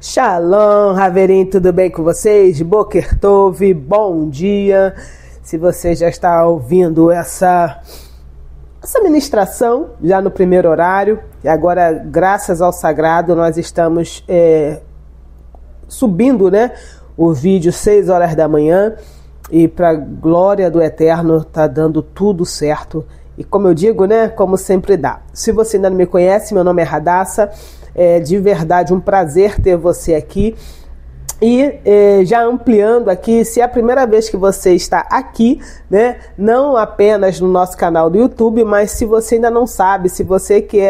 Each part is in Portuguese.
Shalom, Haverim, tudo bem com vocês? Boker Tov, bom dia. Se você já está ouvindo essa ministração já no primeiro horário, e agora, graças ao Sagrado, nós estamos subindo, o vídeo 6 horas da manhã, e para glória do Eterno está dando tudo certo. E como eu digo, como sempre dá. Se você ainda não me conhece, meu nome é Radassa. É de verdade um prazer ter você aqui. E já ampliando aqui, se é a primeira vez que você está aqui, não apenas no nosso canal do YouTube, mas se você ainda não sabe, se você que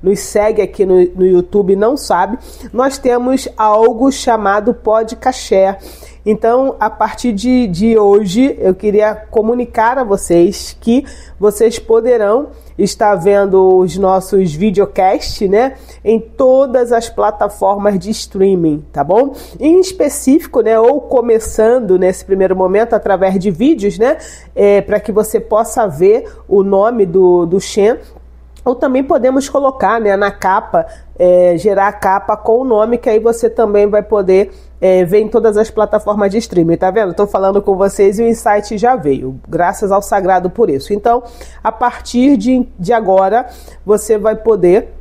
nos segue aqui no YouTube não sabe, nós temos algo chamado Podcast. Então, a partir de hoje, eu queria comunicar a vocês que vocês poderão estar vendo os nossos videocasts, em todas as plataformas de streaming, tá bom? Em específico, ou começando nesse primeiro momento através de vídeos, para que você possa ver o nome do Shem. Ou também podemos colocar na capa, gerar a capa com o nome, que aí você também vai poder ver em todas as plataformas de streaming, tá vendo? Estou falando com vocês e o insight já veio, graças ao Sagrado por isso. Então, a partir de agora, você vai poder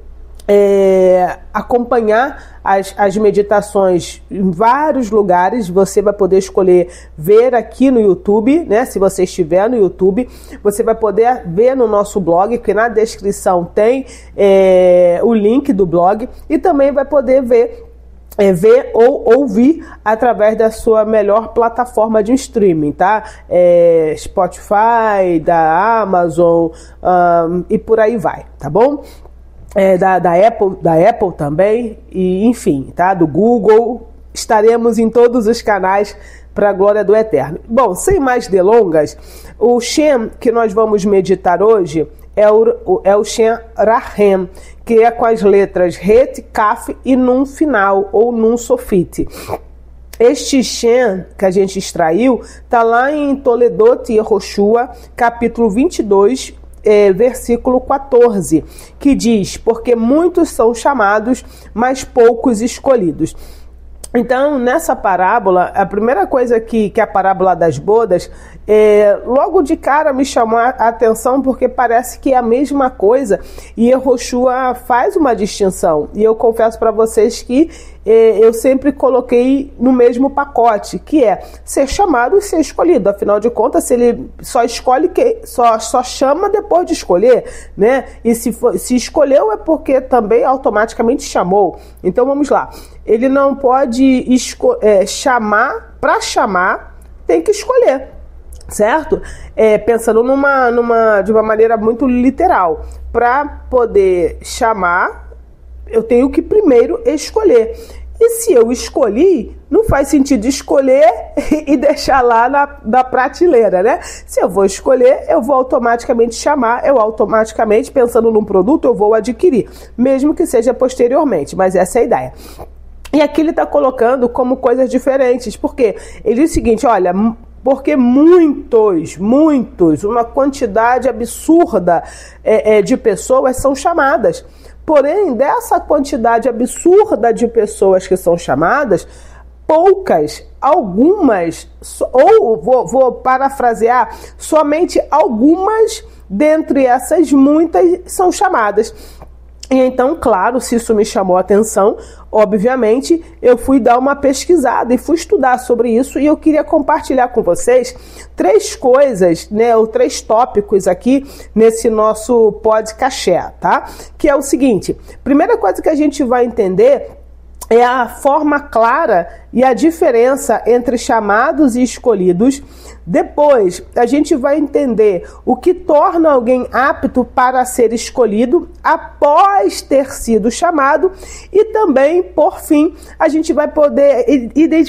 acompanhar as meditações em vários lugares. Você vai poder escolher ver aqui no YouTube, se você estiver no YouTube, você vai poder ver no nosso blog, que na descrição tem o link do blog, e também vai poder ver ou ouvir através da sua melhor plataforma de streaming, tá? Spotify, da Amazon, e por aí vai, tá bom? Da Apple também, e enfim, tá? Do Google, estaremos em todos os canais para a glória do Eterno. Bom, sem mais delongas, o Shem que nós vamos meditar hoje é o Shem Rahem, que é com as letras Het, Kaf e Nun final, ou Nun Sofit. Este Shem que a gente extraiu está lá em Toledot Yehoshua, capítulo 22, versículo 14, que diz: porque muitos são chamados, mas poucos escolhidos. Então, nessa parábola, a primeira coisa que a parábola das bodas, logo de cara me chamou a atenção, porque parece que é a mesma coisa, e Yehoshua faz uma distinção, e eu confesso para vocês que eu sempre coloquei no mesmo pacote, que é ser chamado e ser escolhido. Afinal de contas, se ele só escolhe, só chama depois de escolher, e se escolheu é porque também automaticamente chamou. Então vamos lá, ele não pode chamar, para chamar tem que escolher, certo? Pensando de uma maneira muito literal, para poder chamar eu tenho que primeiro escolher. E se eu escolhi, não faz sentido escolher e deixar lá na prateleira, Se eu vou escolher, eu vou automaticamente chamar, eu automaticamente, pensando num produto, eu vou adquirir, mesmo que seja posteriormente, mas essa é a ideia. E aqui ele está colocando como coisas diferentes, porque ele diz o seguinte: olha, porque muitos, uma quantidade absurda de pessoas são chamadas. Porém, dessa quantidade absurda de pessoas que são chamadas, poucas, algumas, ou vou parafrasear, somente algumas dentre essas muitas são chamadas. E então, claro, se isso me chamou a atenção, obviamente, eu fui dar uma pesquisada e fui estudar sobre isso, e eu queria compartilhar com vocês 3 coisas, ou 3 tópicos aqui nesse nosso podcast, tá? Que é o seguinte: primeira coisa que a gente vai entender é a forma clara e a diferença entre chamados e escolhidos. Depois, a gente vai entender o que torna alguém apto para ser escolhido após ter sido chamado. E também, por fim, a gente vai poder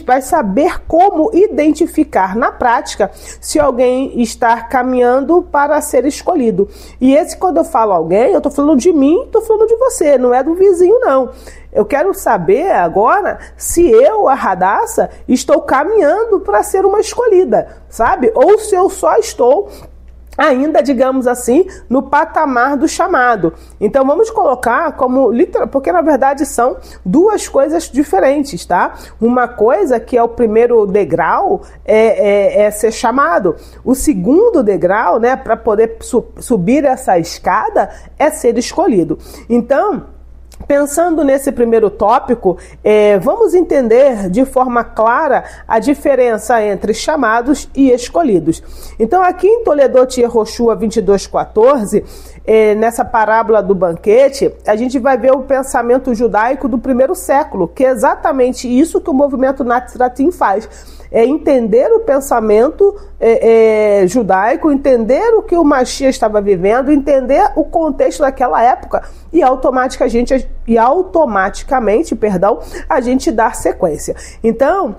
vai saber como identificar na prática se alguém está caminhando para ser escolhido. E quando eu falo alguém, eu estou falando de mim, estou falando de você, não é do vizinho, não. Eu quero saber agora se eu, a Radassa, estou caminhando para ser uma escolhida, sabe? Ou se eu só estou ainda, digamos assim, no patamar do chamado. Então vamos colocar como literal, porque na verdade são duas coisas diferentes, tá? Uma coisa que é o primeiro degrau é ser chamado. O segundo degrau, né, para poder subir essa escada, é ser escolhido. Então, pensando nesse primeiro tópico, vamos entender de forma clara a diferença entre chamados e escolhidos. Então, aqui em Toledot Yehoshua 22:14, nessa parábola do banquete, a gente vai ver o pensamento judaico do primeiro século, que é exatamente isso que o movimento Natsiratim faz. É entender o pensamento judaico, entender o que o Mashiach estava vivendo, entender o contexto daquela época e automaticamente a gente dar sequência. Então,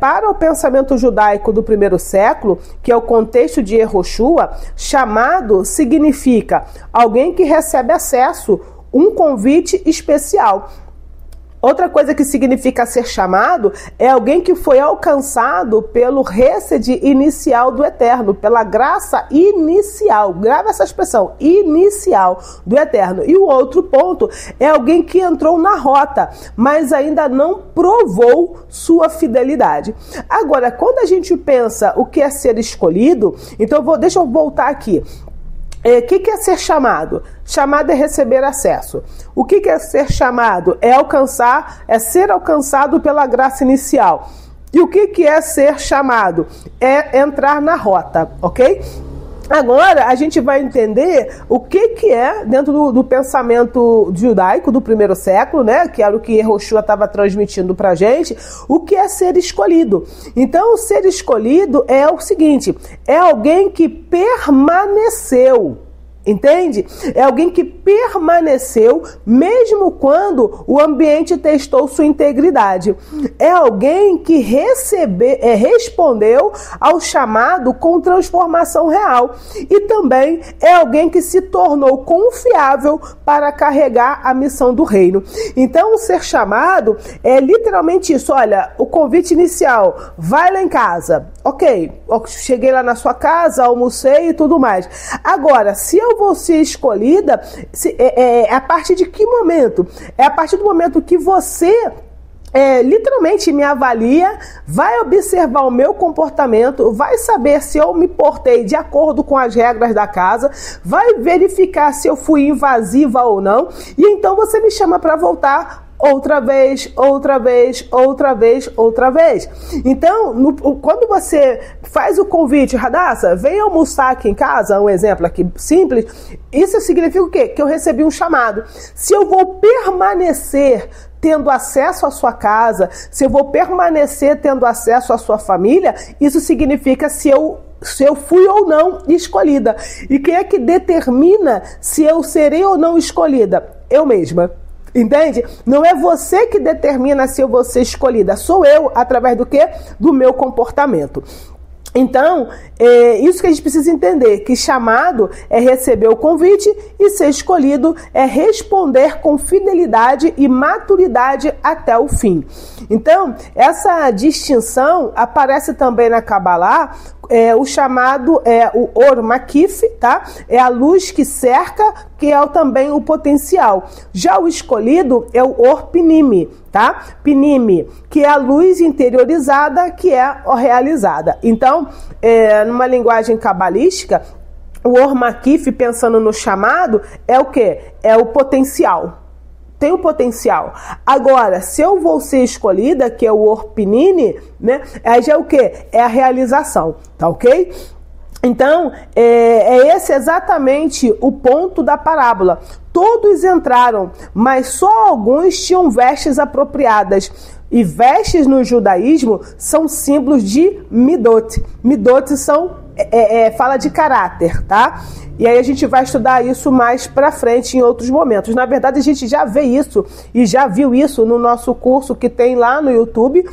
para o pensamento judaico do primeiro século, que é o contexto de Yehoshua, chamado significa alguém que recebe acesso, um convite especial. Outra coisa que significa ser chamado é alguém que foi alcançado pelo Hesed inicial do Eterno, pela graça inicial, grava essa expressão, inicial do Eterno. E o outro ponto é alguém que entrou na rota, mas ainda não provou sua fidelidade. Agora, quando a gente pensa o que é ser escolhido, então deixa eu voltar aqui. O que é ser chamado? Chamado é receber acesso. O que é ser chamado? É ser alcançado pela graça inicial. E o que é ser chamado? É entrar na rota, ok? Agora a gente vai entender o que é, dentro do pensamento judaico do primeiro século, né, que era o que Yehoshua estava transmitindo para a gente, o que é ser escolhido. Então, o ser escolhido é o seguinte, é alguém que permaneceu. Entende? É alguém que permaneceu mesmo quando o ambiente testou sua integridade. É alguém que respondeu ao chamado com transformação real. E também é alguém que se tornou confiável para carregar a missão do reino. Então, o ser chamado é literalmente isso. Olha, o convite inicial, vai lá em casa. Ok, cheguei lá na sua casa, almocei e tudo mais. Agora, se eu vou ser escolhida, a partir de que momento? É a partir do momento que você literalmente me avalia, vai observar o meu comportamento, vai saber se eu me portei de acordo com as regras da casa, vai verificar se eu fui invasiva ou não, e então você me chama para voltar outra vez. Então, quando você faz o convite, Radassa, vem almoçar aqui em casa, um exemplo aqui simples, isso significa o quê? Que eu recebi um chamado. Se eu vou permanecer tendo acesso à sua casa, se eu vou permanecer tendo acesso à sua família, isso significa se eu fui ou não escolhida. E quem é que determina se eu serei ou não escolhida? Eu mesma. Entende? Não é você que determina se eu vou ser escolhida, sou eu, através do quê? Do meu comportamento. Então, isso que a gente precisa entender, que chamado é receber o convite e ser escolhido é responder com fidelidade e maturidade até o fim. Então, essa distinção aparece também na Kabbalah. O chamado é o Or Makif, tá? É a luz que cerca, que é também o potencial. Já o escolhido é o Or Pinimi, tá? Pinimi, que é a luz interiorizada, que é a realizada. Então, numa linguagem cabalística, o Or Makif, pensando no chamado, é o quê? É o potencial. Tem o potencial. Agora, se eu vou ser escolhida, que é o Orpinini, né? Aí já é o quê? É a realização, tá ok? Então, esse exatamente o ponto da parábola. Todos entraram, mas só alguns tinham vestes apropriadas. E vestes no judaísmo são símbolos de midot. Midot fala de caráter, tá? E aí a gente vai estudar isso mais pra frente em outros momentos. Na verdade, a gente já vê isso e já viu isso no nosso curso que tem lá no YouTube,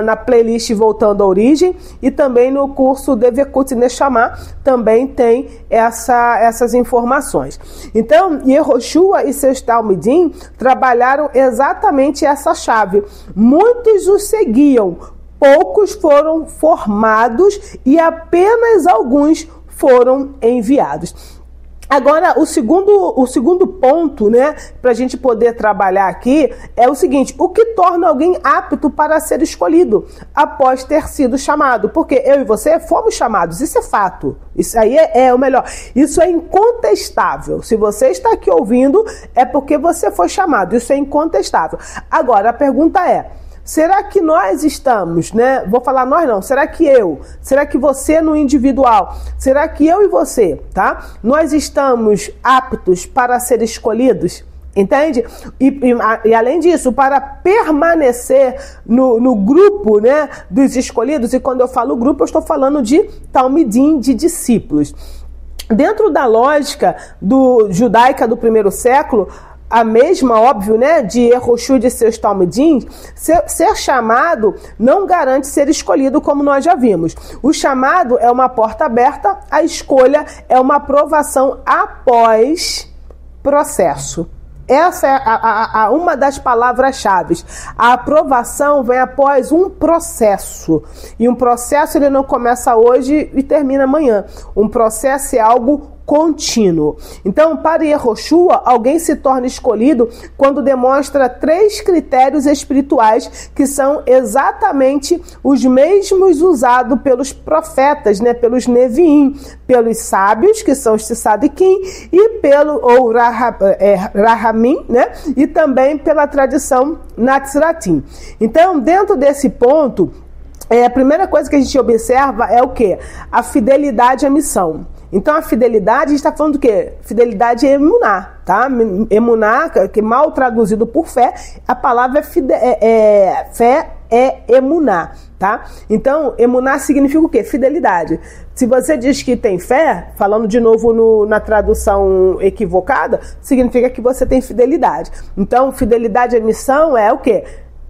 na playlist Voltando à Origem, e também no curso Devekut Neshama, também tem essas informações. Então, Yehoshua e seus Talmidim trabalharam exatamente essa chave. Muitos os seguiam, poucos foram formados e apenas alguns foram enviados. Agora, o segundo ponto, né, para a gente poder trabalhar aqui é o seguinte: o que torna alguém apto para ser escolhido após ter sido chamado? Porque eu e você fomos chamados, isso é fato, isso aí é o melhor, isso é incontestável. Se você está aqui ouvindo, é porque você foi chamado, isso é incontestável. Agora, a pergunta é: será que nós estamos, né? Vou falar nós não, será que eu? Será que você no individual? Será que eu e você, tá? Nós estamos aptos para ser escolhidos? Entende? E além disso, para permanecer no grupo, né, dos escolhidos, e quando eu falo grupo, eu estou falando de talmidim, de discípulos. Dentro da lógica judaica do primeiro século, a mesma, óbvio, né, de Yehoshua e de seus talmidim, ser chamado não garante ser escolhido, como nós já vimos. O chamado é uma porta aberta, a escolha é uma aprovação após processo. Essa é uma das palavras-chave. A aprovação vem após um processo. E um processo ele não começa hoje e termina amanhã. Um processo é algo contínuo. Então, para Yehoshua, alguém se torna escolhido quando demonstra 3 critérios espirituais que são exatamente os mesmos usados pelos profetas, né, pelos Neviim, pelos sábios, que são os Tzadikim, e ou Rahamim, né, e também pela tradição Natsiratim. Então, dentro desse ponto, a primeira coisa que a gente observa é o quê? A fidelidade à missão. Então, a fidelidade, a gente está falando do quê? Fidelidade é emuná, tá? Emuná, que mal traduzido por fé, a palavra fé é emuná, tá? Então, emuná significa o quê? Fidelidade. Se você diz que tem fé, falando de novo na tradução equivocada, significa que você tem fidelidade. Então, fidelidade à missão é o quê?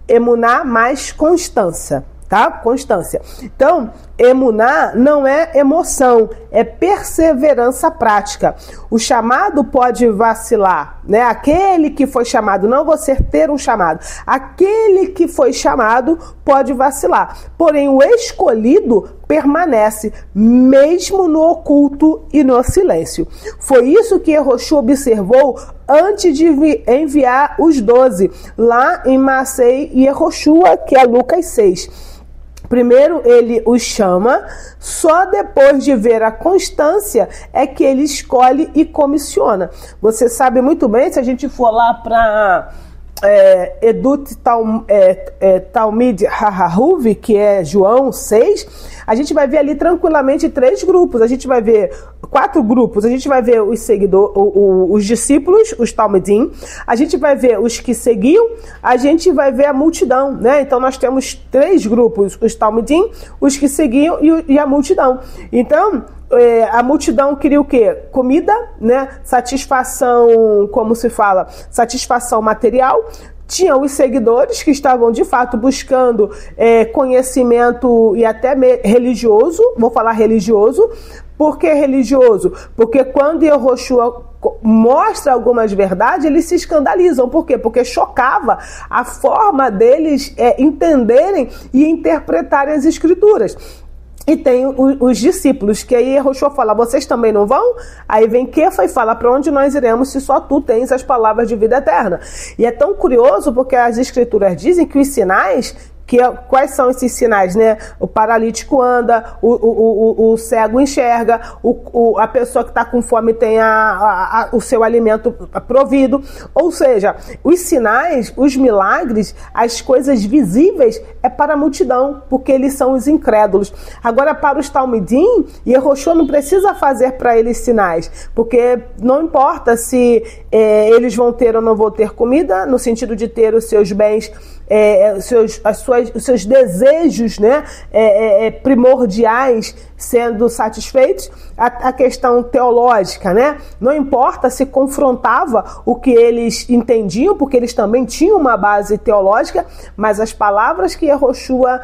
Emuná mais constância. Tá? Constância. Então, emuná não é emoção, é perseverança prática. O chamado pode vacilar, né? Aquele que foi chamado, não você ter um chamado. Aquele que foi chamado pode vacilar. Porém, o escolhido permanece, mesmo no oculto e no silêncio. Foi isso que Yehoshua observou antes de enviar os 12, lá em Maasei e Yehoshua, que é Lucas 6. Primeiro ele os chama, só depois de ver a constância é que ele escolhe e comissiona. Você sabe muito bem, se a gente for lá para Edut Talmid Hahahuv, que é João 6, a gente vai ver ali tranquilamente 3 grupos. A gente vai ver 4 grupos. A gente vai ver os seguidores, os discípulos, os talmidim. A gente vai ver os que seguiam. A gente vai ver a multidão, né? Então nós temos 3 grupos: os talmidim, os que seguiam e a multidão. Então a multidão queria o quê? Comida, né? Satisfação, como se fala? Satisfação material. Tinha os seguidores que estavam de fato buscando conhecimento e até religioso. Vou falar religioso. Por que religioso? Porque quando Yehoshua mostra algumas verdades, eles se escandalizam. Por quê? Porque chocava a forma deles entenderem e interpretarem as escrituras. E tem os discípulos, que aí Yehoshua fala: vocês também não vão? Aí vem Kefa e fala: para onde nós iremos se só tu tens as palavras de vida eterna? E é tão curioso porque as escrituras dizem que os sinais, quais são esses sinais, né? O paralítico anda, o cego enxerga, a pessoa que está com fome tem o seu alimento provido. Ou seja, os sinais, os milagres, as coisas visíveis é para a multidão, porque eles são os incrédulos. Agora, para os talmidim, Yehoshua não precisa fazer para eles sinais, porque não importa se eles vão ter ou não vão ter comida, no sentido de ter os seus bens, os seus desejos, né, primordiais sendo satisfeitos. A questão teológica, né, não importa se confrontava o que eles entendiam, porque eles também tinham uma base teológica, mas as palavras que Yehoshua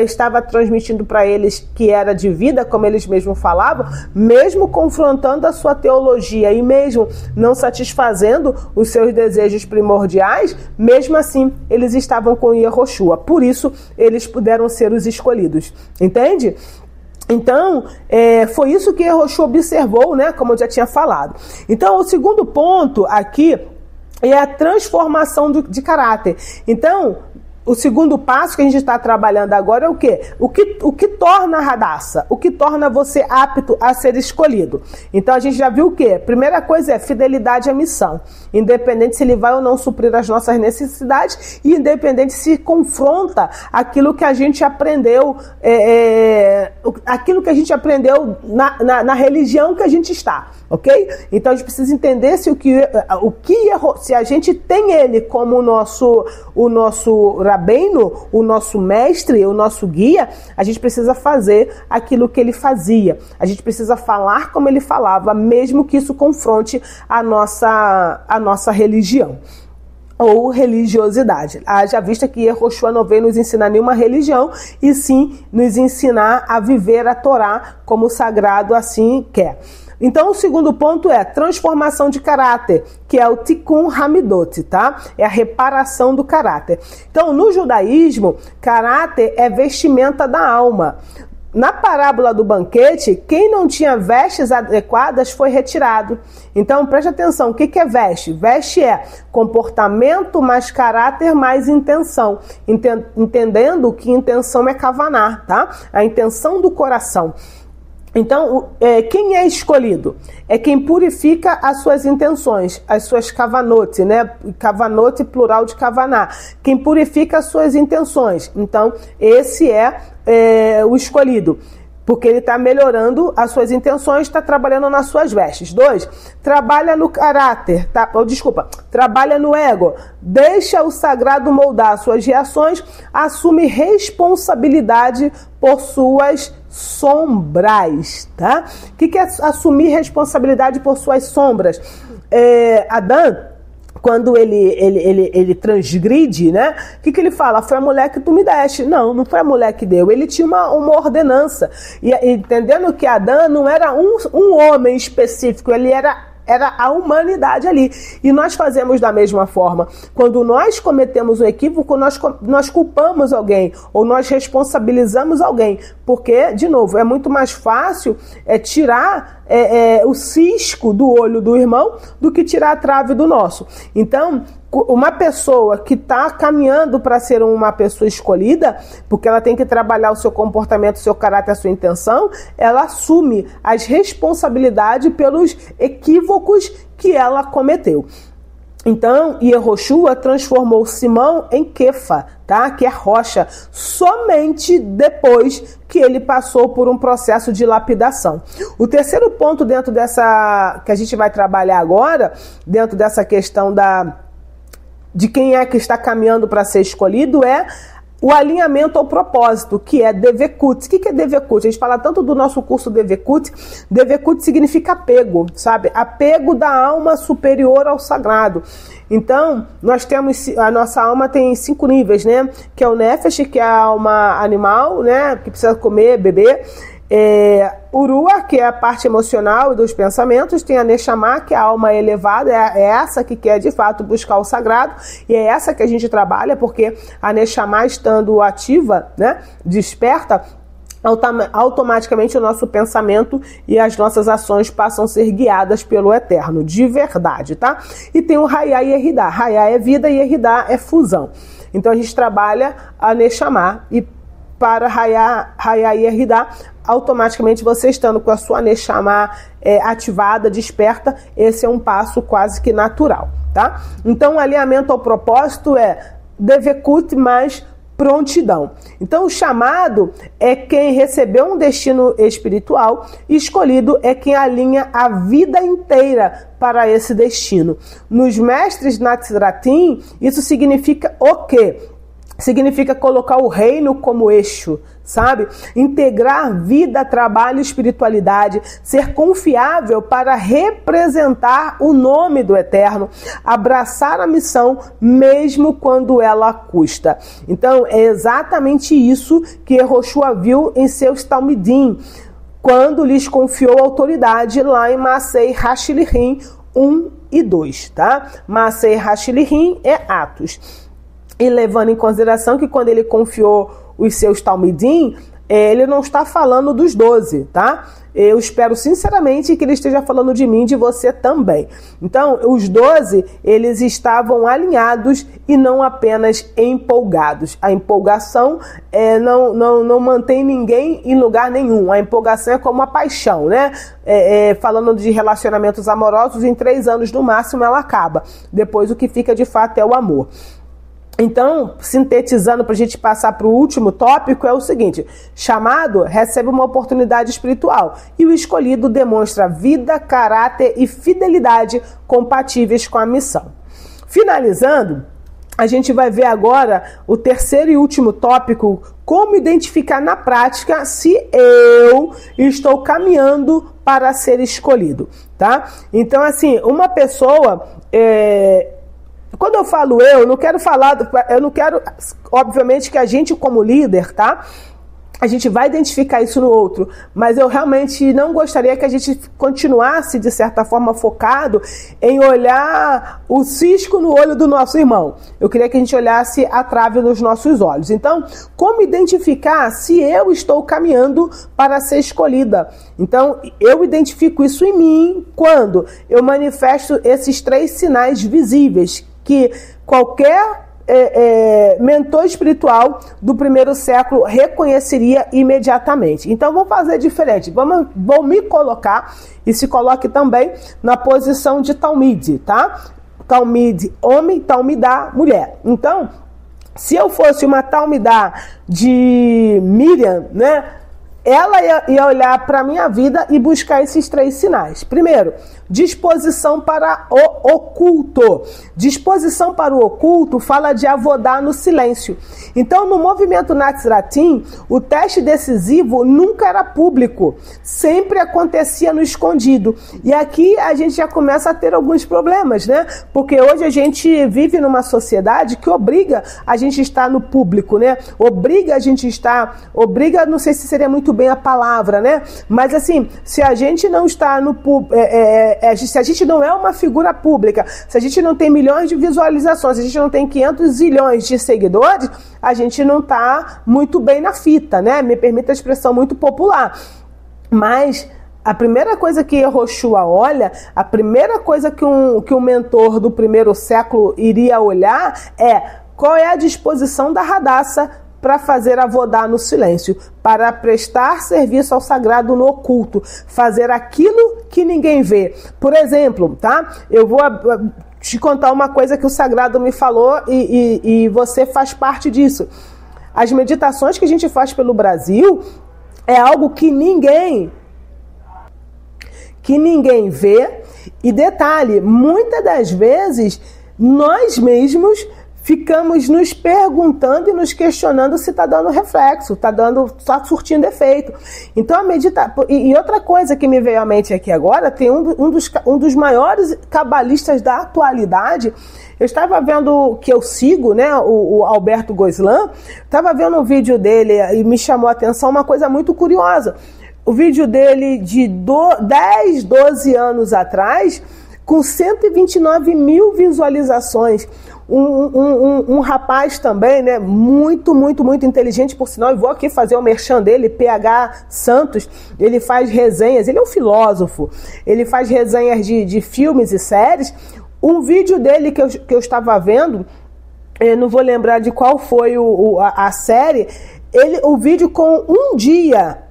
estava transmitindo para eles, que era de vida, como eles mesmos falavam, mesmo confrontando a sua teologia e mesmo não satisfazendo os seus desejos primordiais, mesmo assim eles estavam com Yehoshua. Por isso eles puderam ser os escolhidos. Entende? Então, foi isso que Yehoshua observou, né, como eu já tinha falado. Então, o segundo ponto aqui é a transformação de caráter. Então, o segundo passo que a gente está trabalhando agora é o quê? O que torna a Hadassah? O que torna você apto a ser escolhido? Então a gente já viu o quê? Primeira coisa é fidelidade à missão. Independente se ele vai ou não suprir as nossas necessidades e independente se confronta aquilo que a gente aprendeu, aquilo que a gente aprendeu na religião que a gente está, ok? Então a gente precisa entender se se a gente tem ele como o nosso rabino, o nosso mestre, o nosso guia, a gente precisa fazer aquilo que ele fazia. A gente precisa falar como ele falava, mesmo que isso confronte a nossa religião ou religiosidade. Haja vista que Yehoshua não veio nos ensinar nenhuma religião, e sim nos ensinar a viver a Torá como o sagrado assim quer. Então, o segundo ponto é transformação de caráter, que é o Tikkun Hamidot, tá? É a reparação do caráter. Então, no judaísmo, caráter é vestimenta da alma. Na parábola do banquete, quem não tinha vestes adequadas foi retirado. Então, preste atenção, o que é veste? Veste é comportamento mais caráter mais intenção. Entendendo que intenção é kavaná, tá? A intenção do coração. Então, quem é escolhido? É quem purifica as suas intenções, as suas kavanot, né? Kavanot, plural de kavaná. Quem purifica as suas intenções. Então, esse é o escolhido. Porque ele está melhorando as suas intenções, está trabalhando nas suas vestes. 2, trabalha no caráter, tá? Trabalha no ego. Deixa o sagrado moldar suas reações, assume responsabilidade por suas sombras, tá? O que é assumir responsabilidade por suas sombras? Adão, quando ele transgride, né? O que ele fala? Foi a mulher que tu me deste. Não foi a mulher que deu. Ele tinha uma ordenança. E entendendo que Adão não era um homem específico, ele era a humanidade ali. E nós fazemos da mesma forma. Quando nós cometemos um equívoco, nós culpamos alguém, ou nós responsabilizamos alguém. Porque, de novo, é muito mais fácil tirar o cisco do olho do irmão do que tirar a trave do nosso. Então, uma pessoa que está caminhando para ser uma pessoa escolhida, porque ela tem que trabalhar o seu comportamento, o seu caráter, a sua intenção, ela assume as responsabilidades pelos equívocos que ela cometeu. Então, Yehoshua transformou Simão em Kefa, tá? Que é rocha, somente depois que ele passou por um processo de lapidação. O terceiro ponto dentro dessa, que a gente vai trabalhar agora, dentro dessa questão de quem é que está caminhando para ser escolhido, é o alinhamento ao propósito, que é Devekut. O que é Devekut? A gente fala tanto do nosso curso Devekut. Devekut significa apego, sabe? Apego da alma superior ao sagrado. Então, a nossa alma tem 5 níveis, né? Que é o Nefesh, que é a alma animal, né? Que precisa comer, beber. Urua, que é a parte emocional e dos pensamentos. Tem a Neshama, que é a alma elevada, é essa que quer de fato buscar o sagrado, e é essa que a gente trabalha, porque a Neshama, estando ativa, né, desperta, automaticamente o nosso pensamento e as nossas ações passam a ser guiadas pelo Eterno, de verdade, tá? E tem o Hayá e Eridá. Hayá é vida e Eridá é fusão. Então a gente trabalha a Neshama, e para Hayá e Eridá, automaticamente você estando com a sua Neshama ativada, desperta, esse é um passo quase que natural, tá? Então, o alinhamento ao propósito é Devekut mais prontidão. Então, o chamado é quem recebeu um destino espiritual, e escolhido é quem alinha a vida inteira para esse destino. Nos mestres Natsiratim, isso significa o quê? Significa colocar o reino como eixo, sabe? Integrar vida, trabalho e espiritualidade, ser confiável para representar o nome do Eterno, abraçar a missão mesmo quando ela custa. Então, é exatamente isso que Yehoshua viu em seus Talmidim, quando lhes confiou autoridade lá em Maasei Hashilirim 1 e 2, tá? Maasei Hashilirim é Atos. E levando em consideração que quando ele confiou os seus Talmidim, ele não está falando dos 12, tá? Eu espero sinceramente que ele esteja falando de mim e de você também. Então, os 12, eles estavam alinhados e não apenas empolgados. A empolgação não mantém ninguém em lugar nenhum. A empolgação é como a paixão, né? Falando de relacionamentos amorosos, em 3 anos no máximo ela acaba. Depois o que fica de fato é o amor. Então, sintetizando para a gente passar para o último tópico, é o seguinte: chamado recebe uma oportunidade espiritual e o escolhido demonstra vida, caráter e fidelidade compatíveis com a missão. Finalizando, a gente vai ver agora o terceiro e último tópico: como identificar na prática se eu estou caminhando para ser escolhido, tá? Então, assim, uma pessoa... Quando eu falo eu não quero obviamente, que a gente como líder, tá? A gente vai identificar isso no outro, mas eu realmente não gostaria que a gente continuasse, de certa forma, focado em olhar o cisco no olho do nosso irmão. Eu queria que a gente olhasse a trave nos nossos olhos. Então, como identificar se eu estou caminhando para ser escolhida? Então, eu identifico isso em mim quando eu manifesto esses 3 sinais visíveis que qualquer mentor espiritual do primeiro século reconheceria imediatamente. Então, vou fazer diferente. Vou me colocar, e se coloque também na posição de Talmide, tá? Talmide, homem, Talmidá, mulher. Então, se eu fosse uma Talmidá de Miriam, né? Ela ia olhar para a minha vida e buscar esses 3 sinais. Primeiro, disposição para o oculto. Disposição para o oculto fala de avodar no silêncio. Então, no movimento Natsiratim, o teste decisivo nunca era público. Sempre acontecia no escondido. E aqui a gente já começa a ter alguns problemas, né? Porque hoje a gente vive numa sociedade que obriga a gente a estar no público, né? Obriga, não sei se seria muito bem a palavra, né? Mas assim, se a gente não está no público, se a gente não é uma figura pública, se a gente não tem milhões de visualizações, se a gente não tem 500 zilhões de seguidores, a gente não está muito bem na fita, né? Me permita a expressão muito popular. Mas a primeira coisa que Yehoshua olha, a primeira coisa que um mentor do primeiro século iria olhar é qual é a disposição da Hadassah para fazer avodar no silêncio, para prestar serviço ao sagrado no oculto, fazer aquilo que ninguém vê. Por exemplo, tá? Eu vou te contar uma coisa que o sagrado me falou e você faz parte disso. As meditações que a gente faz pelo Brasil é algo que ninguém vê. E detalhe, muitas das vezes nós mesmos ficamos nos perguntando e nos questionando se está dando reflexo, está surtindo efeito. Então, e outra coisa que me veio à mente aqui agora, tem um dos maiores cabalistas da atualidade. Eu estava vendo, que eu sigo, né, o Alberto Goslan, estava vendo um vídeo dele e me chamou a atenção uma coisa muito curiosa. O vídeo dele de 10, 12 anos atrás, com 129 mil visualizações. Um rapaz também, né, muito inteligente, por sinal, eu vou aqui fazer o merchan dele, PH Santos. Ele faz resenhas, ele é um filósofo, ele faz resenhas de filmes e séries. Um vídeo dele que eu estava vendo, eu não vou lembrar de qual foi a série, o vídeo com um dia,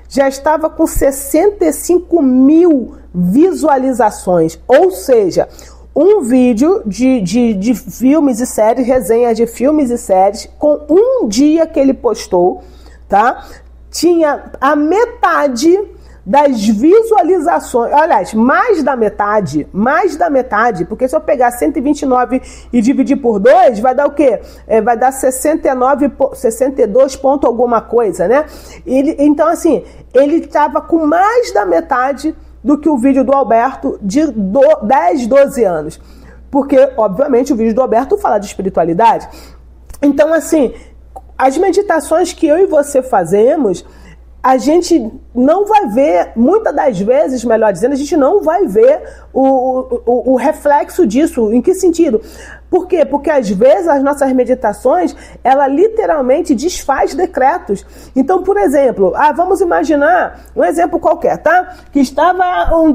já estava com 65 mil visualizações, ou seja, um vídeo de filmes e séries, resenhas de filmes e séries, com um dia que ele postou, tá? Tinha a metade das visualizações, aliás, mais da metade, porque se eu pegar 129 e dividir por 2, vai dar o quê? Vai dar 62 ponto alguma coisa, né? Então, assim, ele estava com mais da metade do que o vídeo do Alberto de 10, 12 anos. Porque, obviamente, o vídeo do Alberto fala de espiritualidade. Então, assim, as meditações que eu e você fazemos, a gente não vai ver, muitas das vezes, melhor dizendo, a gente não vai ver o reflexo disso. Em que sentido? Por quê? Porque às vezes as nossas meditações, ela literalmente desfaz decretos. Então, por exemplo, vamos imaginar um exemplo qualquer, tá? Que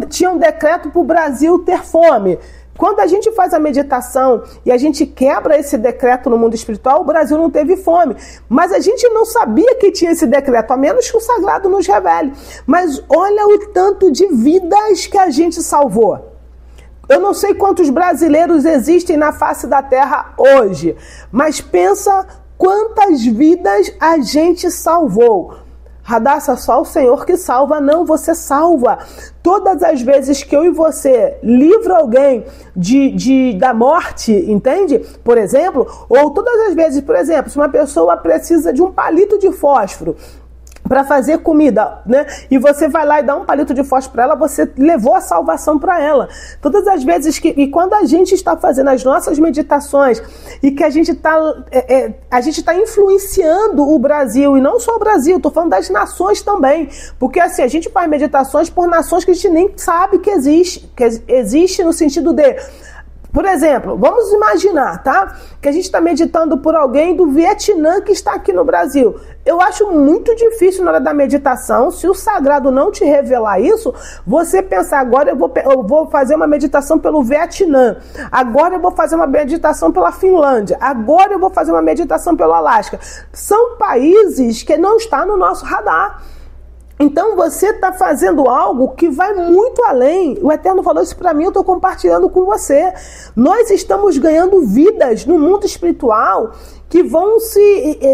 tinha um decreto para o Brasil ter fome. Quando a gente faz a meditação e a gente quebra esse decreto no mundo espiritual, o Brasil não teve fome. Mas a gente não sabia que tinha esse decreto, a menos que o sagrado nos revele. Mas olha o tanto de vidas que a gente salvou. Eu não sei quantos brasileiros existem na face da terra hoje, mas pensa quantas vidas a gente salvou. Radassa, só o Senhor que salva. Não, você salva. Todas as vezes que eu e você livra alguém da morte, entende? Por exemplo, ou todas as vezes, por exemplo, se uma pessoa precisa de um palito de fósforo para fazer comida, né? E você vai lá e dá um palito de fósforo para ela, você levou a salvação para ela. Todas as vezes e quando a gente está fazendo as nossas meditações e que a gente está influenciando o Brasil, e não só o Brasil, estou falando das nações também, porque assim, a gente faz meditações por nações que a gente nem sabe que existe no sentido de... Por exemplo, vamos imaginar, tá? Que a gente está meditando por alguém do Vietnã que está aqui no Brasil. Eu acho muito difícil na hora da meditação, se o sagrado não te revelar isso, você pensar, agora eu vou fazer uma meditação pelo Vietnã, agora eu vou fazer uma meditação pela Finlândia, agora eu vou fazer uma meditação pelo Alasca. São países que não estão no nosso radar. Então você está fazendo algo que vai muito além. O Eterno falou isso para mim, eu estou compartilhando com você. Nós estamos ganhando vidas no mundo espiritual que vão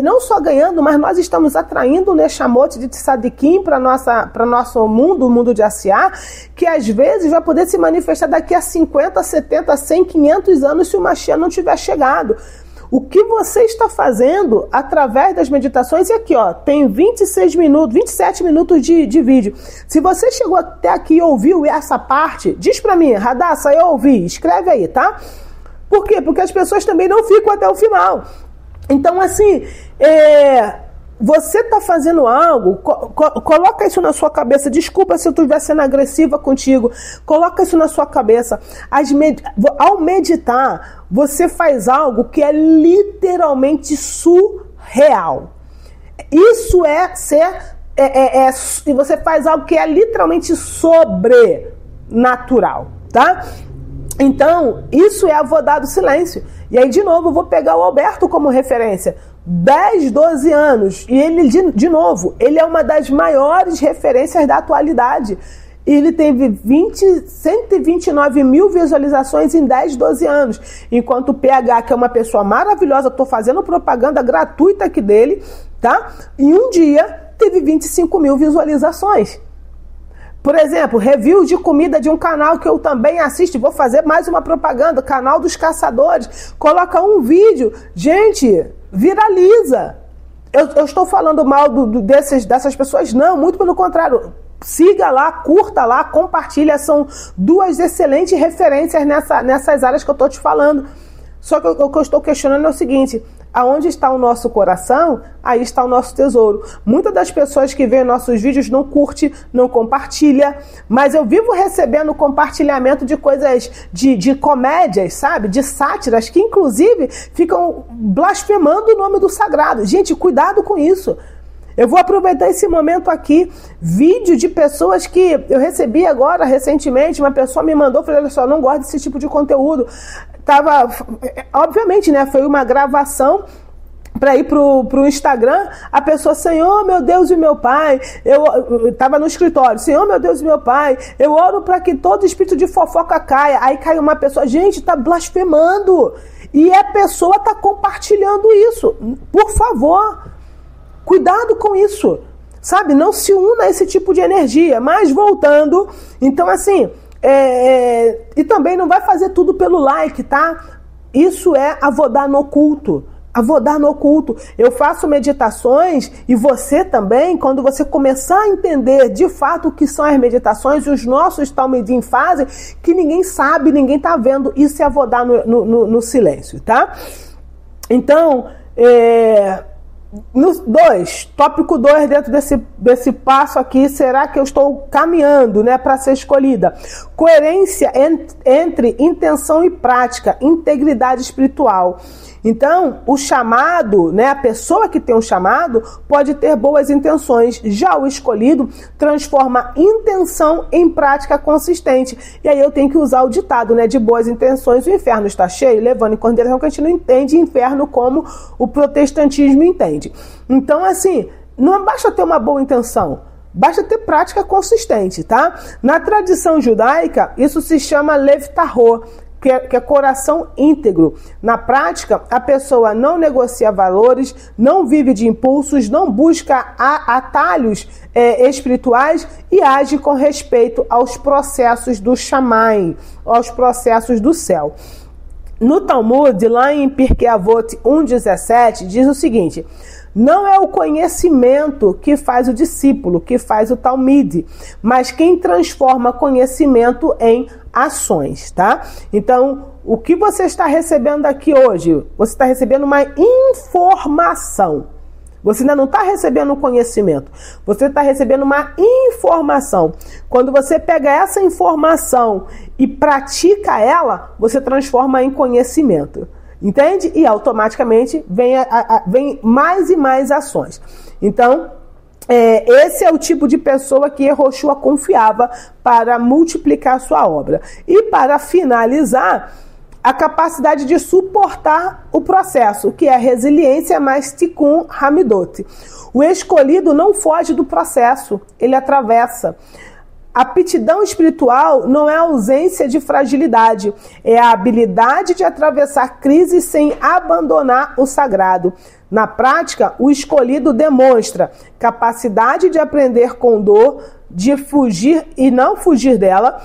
não só ganhando, mas nós estamos atraindo o Neshamot de Tzadikim para nosso mundo, o mundo de Asiá, que às vezes vai poder se manifestar daqui a 50, 70, 100, 500 anos se o Mashiach não tiver chegado. O que você está fazendo através das meditações, e aqui ó, tem 27 minutos de vídeo. Se você chegou até aqui e ouviu essa parte, diz pra mim, Radassa, eu ouvi, escreve aí, tá? Por quê? Porque as pessoas também não ficam até o final. Então assim, você está fazendo algo, coloca isso na sua cabeça. Desculpa se eu estiver sendo agressiva contigo. Coloca isso na sua cabeça. Ao meditar, você faz algo que é literalmente surreal. Isso e você faz algo que é literalmente sobrenatural, tá? Então, isso é a Avodá do silêncio. E aí, de novo, eu vou pegar o Alberto como referência. 10, 12 anos. E ele, de novo, ele é uma das maiores referências da atualidade. Ele teve 129 mil visualizações em 10, 12 anos. Enquanto o PH, que é uma pessoa maravilhosa, estou fazendo propaganda gratuita aqui dele, tá? Em um dia, teve 25 mil visualizações. Por exemplo, review de comida de um canal que eu também assisto, vou fazer mais uma propaganda, canal dos caçadores, coloca um vídeo, gente, viraliza. Eu estou falando mal dessas pessoas? Não, muito pelo contrário. Siga lá, curta lá, compartilha, são duas excelentes referências nessas áreas que eu estou te falando. Só que o que eu estou questionando é o seguinte: aonde está o nosso coração, aí está o nosso tesouro. Muitas das pessoas que veem nossos vídeos não curte, não compartilha, mas eu vivo recebendo compartilhamento de coisas, de comédias, sabe? De sátiras, que inclusive ficam blasfemando o nome do sagrado. Gente, cuidado com isso. Eu vou aproveitar esse momento aqui, vídeo de pessoas que eu recebi agora recentemente, uma pessoa me mandou, falei, olha só, não gosto desse tipo de conteúdo. Obviamente, né, foi uma gravação para ir pro Instagram, a pessoa, Senhor, meu Deus e meu Pai, eu tava no escritório, Senhor, meu Deus e meu Pai, eu oro para que todo espírito de fofoca caia. Aí cai uma pessoa, gente, tá blasfemando, e a pessoa tá compartilhando isso. Por favor, cuidado com isso, sabe? Não se una a esse tipo de energia. Mas voltando, então assim, e também não vai fazer tudo pelo like, tá? Isso é avodar no oculto. Avodar no oculto. Eu faço meditações, e você também, quando você começar a entender de fato o que são as meditações, os nossos talmidim fazem, que ninguém sabe, ninguém tá vendo, isso é avodar no silêncio, tá? Então, Tópico 2 dentro desse passo aqui, será que eu estou caminhando, né, para ser escolhida? Coerência entre intenção e prática, integridade espiritual. Então, o chamado, né, a pessoa que tem um chamado pode ter boas intenções, já o escolhido transforma intenção em prática consistente. E aí eu tenho que usar o ditado, né, de boas intenções o inferno está cheio, levando em consideração que a gente não entende inferno como o protestantismo entende. Então, assim, não basta ter uma boa intenção, basta ter prática consistente, tá? Na tradição judaica, isso se chama lev tahor, que é coração íntegro. Na prática, a pessoa não negocia valores, não vive de impulsos, não busca atalhos espirituais e age com respeito aos processos do Shamayim, aos processos do céu. No Talmud, lá em Pirkei Avot 1,17, diz o seguinte: não é o conhecimento que faz o discípulo, que faz o talmide, mas quem transforma conhecimento em ações, tá? Então, o que você está recebendo aqui hoje? Você está recebendo uma informação. Você ainda não está recebendo conhecimento. Você está recebendo uma informação. Quando você pega essa informação e pratica ela, você transforma em conhecimento. Entende? E automaticamente vem mais e mais ações. Então, esse é o tipo de pessoa que Yehoshua confiava para multiplicar sua obra. E para finalizar, a capacidade de suportar o processo, que é a resiliência mais tikkun hamidot. O escolhido não foge do processo, ele atravessa. A aptidão espiritual não é a ausência de fragilidade, é a habilidade de atravessar crises sem abandonar o sagrado. Na prática, o escolhido demonstra capacidade de aprender com dor, de fugir e não fugir dela,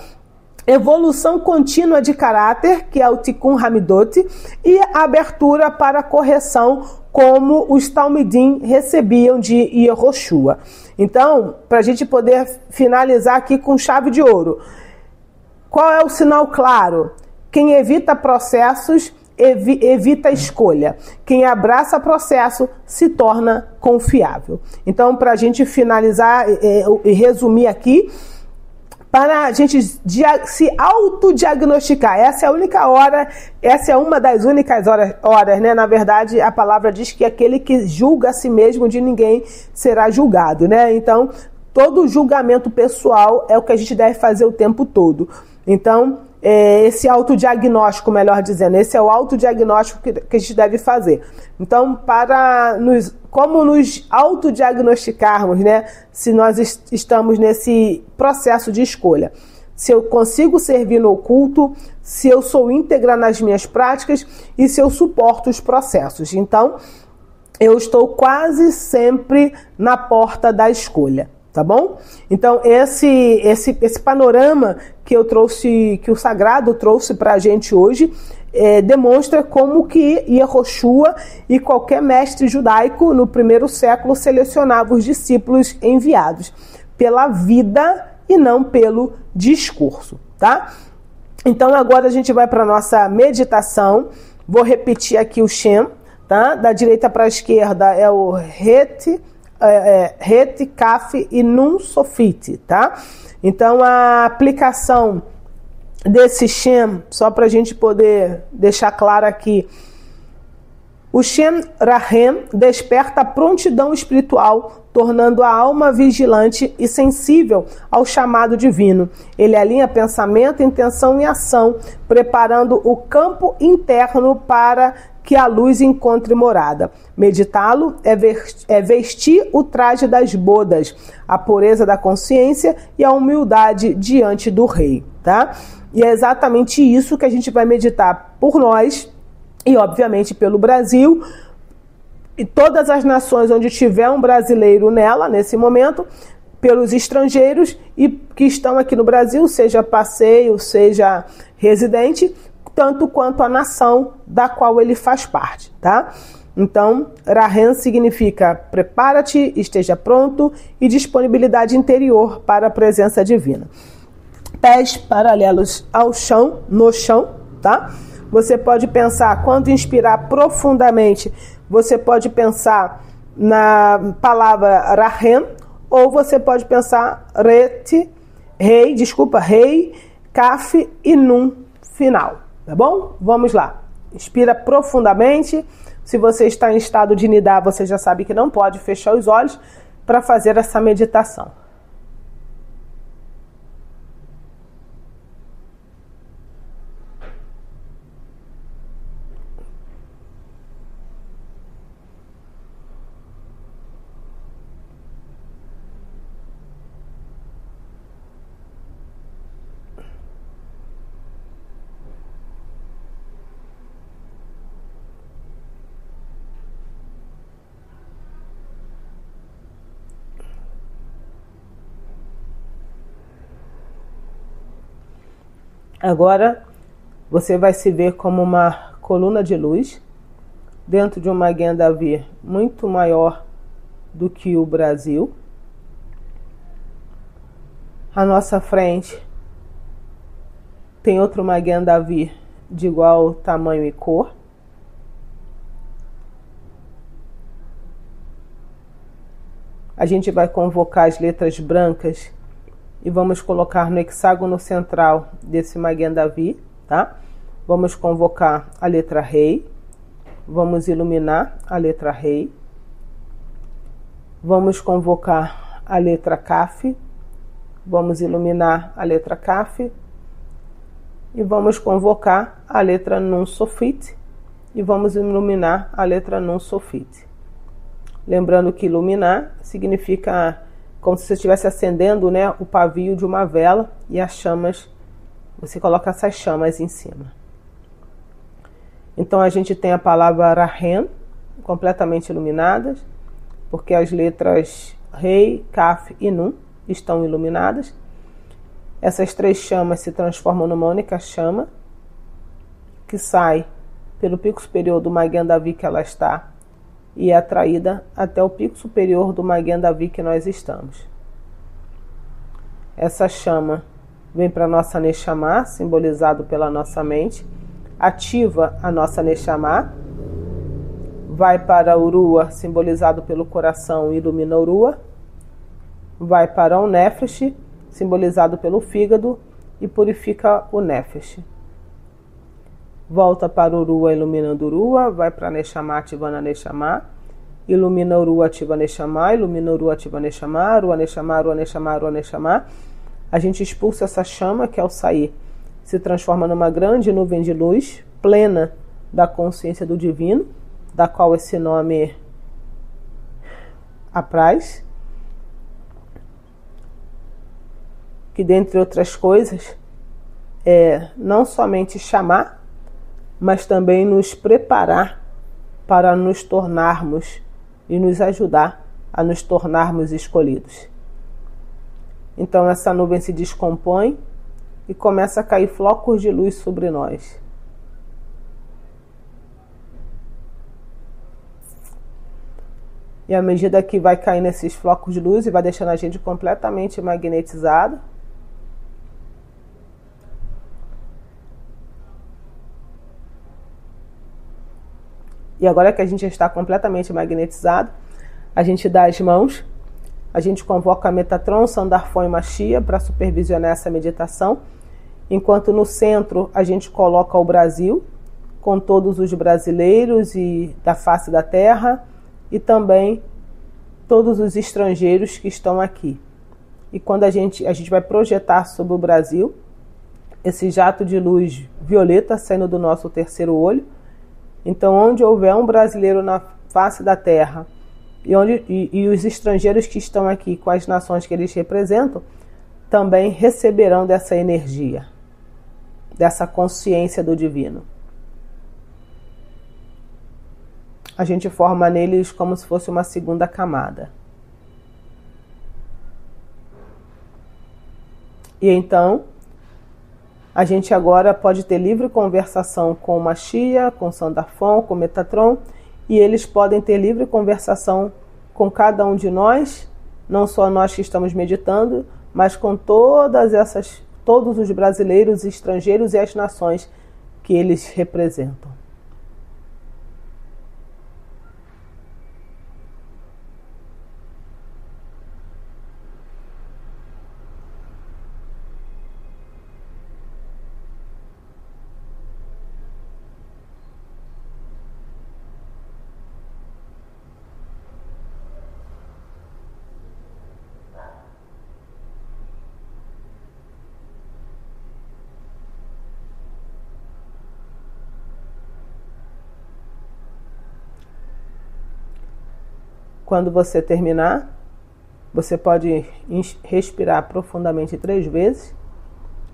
evolução contínua de caráter, que é o Tikkun Hamidot, e abertura para correção, como os Talmidim recebiam de Yehoshua. Então, para a gente poder finalizar aqui com chave de ouro, qual é o sinal claro? Quem evita processos, evita escolha. Quem abraça processo, se torna confiável. Então, para a gente finalizar e resumir aqui, para a gente se autodiagnosticar. Essa é a única hora, essa é uma das únicas horas, né? Na verdade, a palavra diz que aquele que julga a si mesmo, de ninguém será julgado, né? Então, todo julgamento pessoal é o que a gente deve fazer o tempo todo. Então, esse autodiagnóstico, melhor dizendo, esse é o autodiagnóstico que a gente deve fazer. Então, como nos autodiagnosticarmos, né? Se nós estamos nesse processo de escolha. Se eu consigo servir no oculto, se eu sou íntegra nas minhas práticas e se eu suporto os processos. Então, eu estou quase sempre na porta da escolha. Tá bom? Então, esse panorama que eu trouxe, que o Sagrado trouxe para a gente hoje, demonstra como que Yehoshua e qualquer mestre judaico no primeiro século selecionava os discípulos enviados pela vida e não pelo discurso, tá? Então, agora a gente vai para a nossa meditação. Vou repetir aqui o Shem, tá? Da direita para a esquerda é o Het, Kaf e Nun Sofit, tá? Então, a aplicação desse Shem, só para a gente poder deixar claro aqui, o Shem Rahem desperta a prontidão espiritual, tornando a alma vigilante e sensível ao chamado divino. Ele alinha pensamento, intenção e ação, preparando o campo interno para que a luz encontre morada. Meditá-lo é vestir o traje das bodas, a pureza da consciência e a humildade diante do rei, tá? E é exatamente isso que a gente vai meditar por nós e, obviamente, pelo Brasil e todas as nações onde tiver um brasileiro nela, nesse momento, pelos estrangeiros e que estão aqui no Brasil, seja passeio, seja residente, tanto quanto a nação da qual ele faz parte, tá? Então, Rahem significa prepara-te, esteja pronto e disponibilidade interior para a presença divina. Pés paralelos ao chão, no chão, tá? Você pode pensar, quando inspirar profundamente, você pode pensar na palavra Rahem, ou você pode pensar rei, Kaf e Nun final, tá bom? Vamos lá. Inspira profundamente. Se você está em estado de nidá, você já sabe que não pode fechar os olhos para fazer essa meditação. Agora você vai se ver como uma coluna de luz dentro de uma Magen David muito maior do que o Brasil. À nossa frente tem outro Magen David de igual tamanho e cor. A gente vai convocar as letras brancas e vamos colocar no hexágono central desse Magen David, tá? Vamos convocar a letra Rei, vamos iluminar a letra Rei, vamos convocar a letra Kaf, vamos iluminar a letra Kaf e vamos convocar a letra Nun Sofit e vamos iluminar a letra Nun Sofit. Lembrando que iluminar significa como se você estivesse acendendo, né, o pavio de uma vela e as chamas, você coloca essas chamas em cima. Então a gente tem a palavra Rahem completamente iluminadas, porque as letras Rei, Kaf e Nun estão iluminadas. Essas três chamas se transformam numa única chama que sai pelo pico superior do Magen David que ela está e é atraída até o pico superior do Magen David que nós estamos. Essa chama vem para a nossa Neshama, simbolizado pela nossa mente, ativa a nossa Neshama, vai para a Urua, simbolizado pelo coração, e ilumina a Urua, vai para o Nefesh, simbolizado pelo fígado, e purifica o Nefesh. Volta para Urua, iluminando Urua, vai para Neshama, ativando a Neshama, ilumina Urua, ativa a Neshama, ilumina Urua, ativa a Neshama, Urua, Neshama, Urua, Neshama, Urua, Neshama. A gente expulsa essa chama que ao sair se transforma numa grande nuvem de luz, plena da consciência do divino, da qual esse nome apraz, que dentre outras coisas é não somente chamar, mas também nos preparar para nos tornarmos e nos ajudar a nos tornarmos escolhidos. Então essa nuvem se descompõe e começa a cair flocos de luz sobre nós. E à medida que vai caindo esses flocos de luz e vai deixando a gente completamente magnetizado, e agora que a gente está completamente magnetizado, a gente dá as mãos, a gente convoca a Metatron, Sandarfon e Machia para supervisionar essa meditação, enquanto no centro a gente coloca o Brasil, com todos os brasileiros e da face da terra, e também todos os estrangeiros que estão aqui. E quando a gente vai projetar sobre o Brasil esse jato de luz violeta saindo do nosso terceiro olho. Então, onde houver um brasileiro na face da terra e os estrangeiros que estão aqui com as nações que eles representam, também receberão dessa energia, dessa consciência do divino. A gente forma neles como se fosse uma segunda camada. E então, a gente agora pode ter livre conversação com o Machia, com o Sandarfon, com o Metatron, e eles podem ter livre conversação com cada um de nós, não só nós que estamos meditando, mas com todos os brasileiros, estrangeiros e as nações que eles representam. quando você terminar, você pode respirar profundamente 3 vezes,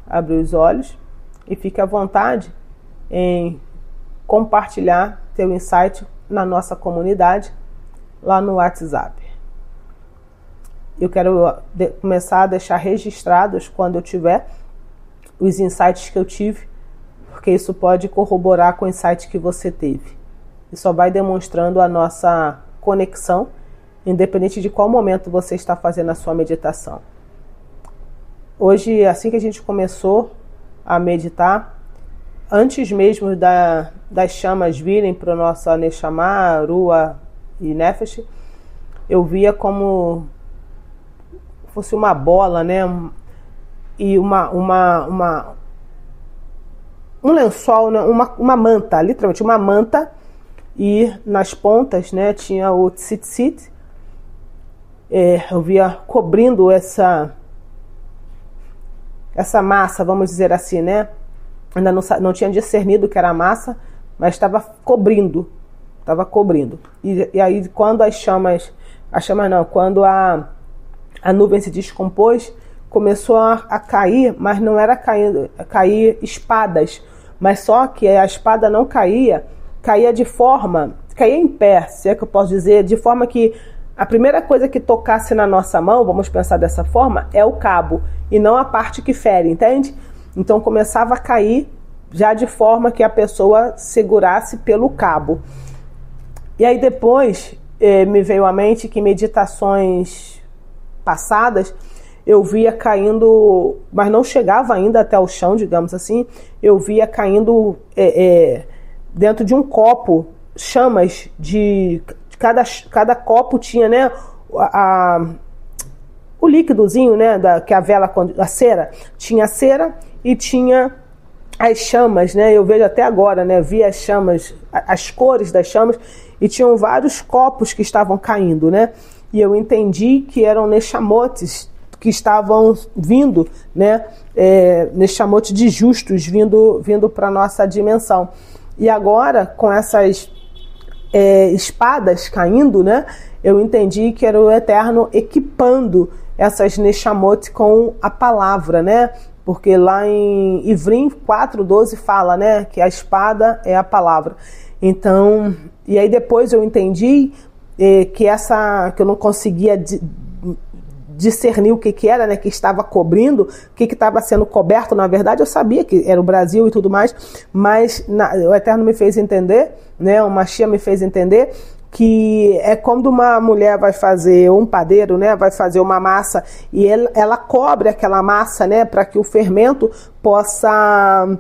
abrir os olhos e fique à vontade em compartilhar teu insight na nossa comunidade, lá no WhatsApp. Eu quero começar a deixar registrados quando eu tiver os insights que eu tive, porque isso pode corroborar com o insight que você teve. E só vai demonstrando a nossa conexão, independente de qual momento você está fazendo a sua meditação. Hoje, assim que a gente começou a meditar, antes mesmo das chamas virem para o nosso Neshama, Ruah e Nefesh, eu via como fosse uma bola, né? E um lençol, né? uma manta, literalmente uma manta, e nas pontas, né, tinha o tzitzit. Eu via cobrindo essa massa, vamos dizer assim, né? Ainda não tinha discernido que era massa, mas estava cobrindo. E aí, quando quando a nuvem se descompôs, começou a cair, mas não era cair espadas, mas só que a espada não caía em pé, se é que eu posso dizer, de forma que a primeira coisa que tocasse na nossa mão, vamos pensar dessa forma, é o cabo, e não a parte que fere, entende? Então começava a cair já de forma que a pessoa segurasse pelo cabo. E aí depois me veio à mente que meditações passadas eu via caindo, mas não chegava ainda até o chão, digamos assim, eu via caindo dentro de um copo, chamas de cada copo tinha, né, o líquidozinho, né, que a vela, a cera, tinha a cera e tinha as chamas, né, eu vejo até agora, né, via as chamas, as cores das chamas, e tinham vários copos que estavam caindo, né, e eu entendi que eram neshamotes que estavam vindo, né, neshamote de justos vindo para a nossa dimensão. E agora, com essas espadas caindo, né, eu entendi que era o Eterno equipando essas neshamot com a palavra, né, porque lá em Ivrim 4:12 fala, né, que a espada é a palavra. Então, e aí depois eu entendi que eu não conseguia discernir o que era, né, que estava cobrindo, o que estava sendo coberto. Na verdade, eu sabia que era o Brasil e tudo mais, mas o Eterno me fez entender, né, o Mashiach me fez entender que é quando uma mulher vai fazer, um padeiro, né, vai fazer uma massa e ela cobre aquela massa, né, para que o fermento possa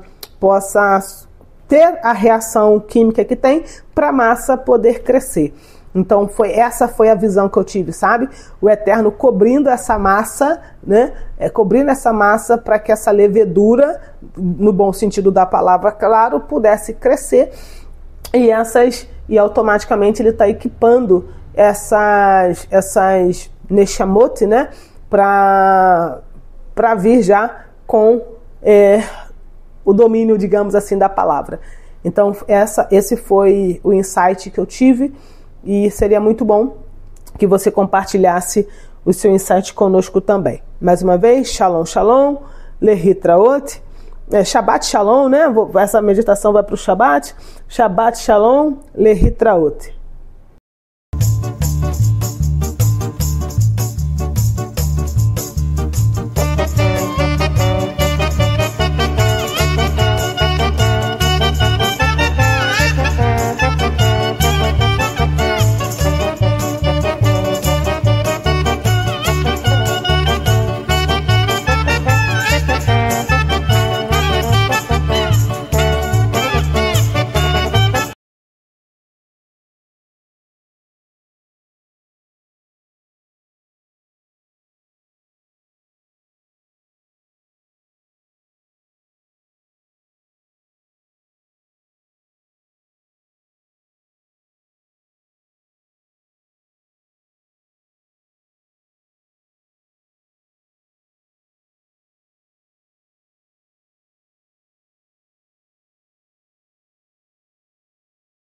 ter a reação química que tem para a massa poder crescer. Então essa foi a visão que eu tive, sabe? O Eterno cobrindo essa massa, né? Cobrindo essa massa para que essa levedura, no bom sentido da palavra, claro, pudesse crescer. E automaticamente ele está equipando essas neshamot, né? Para vir já com o domínio, digamos assim, da palavra. Então esse foi o insight que eu tive. E seria muito bom que você compartilhasse o seu insight conosco também. Mais uma vez, Shalom, Shalom, Lehitraot, Shabbat Shalom, né? Essa meditação vai para o Shabbat. Shabbat Shalom, Lehitraot.